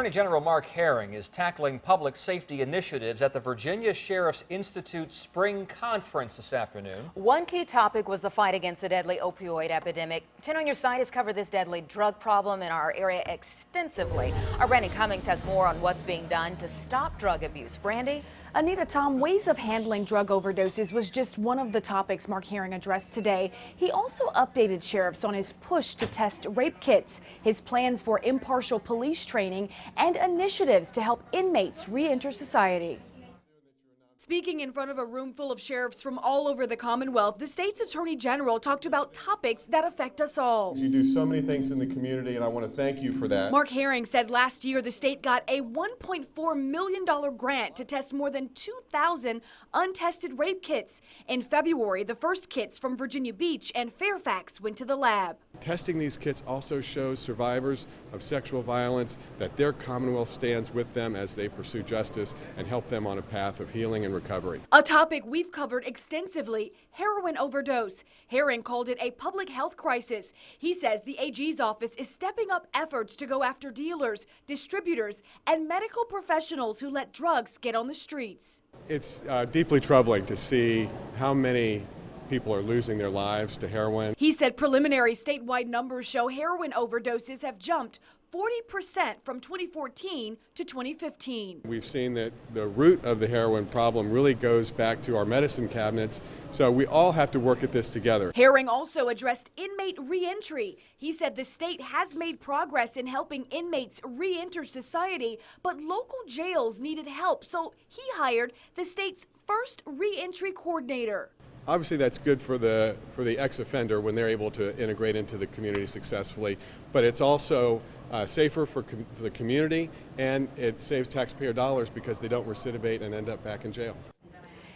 Attorney General Mark Herring is tackling public safety initiatives at the Virginia Sheriff's Institute Spring Conference this afternoon. One key topic was the fight against the deadly opioid epidemic. 10 on Your Side has covered this deadly drug problem in our area extensively. Our Brandi Cummings has more on what's being done to stop drug abuse. Brandi? Anita, Tom, ways of handling drug overdoses was just one of the topics Mark Herring addressed today. He also updated sheriffs on his push to test rape kits, his plans for impartial police training, and initiatives to help inmates re-enter society. Speaking in front of a room full of sheriffs from all over the Commonwealth, the state's attorney general talked about topics that affect us all. You do so many things in the community, and I want to thank you for that. Mark Herring said last year the state got a $1.4 million grant to test more than 2,000 untested rape kits. In February, the first kits from Virginia Beach and Fairfax went to the lab. Testing these kits also shows survivors of sexual violence that their Commonwealth stands with them as they pursue justice and help them on a path of healing and recovery. A topic we've covered extensively, heroin overdose. Herring called it a public health crisis. He says the AG's office is stepping up efforts to go after dealers, distributors, and medical professionals who let drugs get on the streets. It's deeply troubling to see how many people are losing their lives to heroin. He said preliminary statewide numbers show heroin overdoses have jumped 40% from 2014 to 2015. We've seen that the root of the heroin problem really goes back to our medicine cabinets, so we all have to work at this together. Herring also addressed inmate re-entry. He said the state has made progress in helping inmates re-enter society, but local jails needed help, so he hired the state's first re-entry coordinator. Obviously, that's good for the ex-offender when they're able to integrate into the community successfully, but it's also safer for the community, and it saves taxpayer dollars because they don't recidivate and end up back in jail.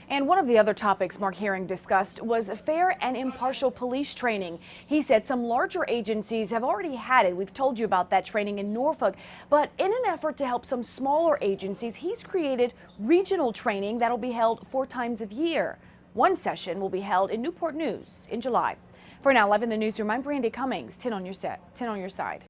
And one of the other topics Mark Herring discussed was fair and impartial police training. He said some larger agencies have already had it. We've told you about that training in Norfolk. But in an effort to help some smaller agencies, he's created regional training that'll be held 4 times a year. One session will be held in Newport News in July. For now, live in the newsroom, I'm Brandi Cummings, 10 on your Side.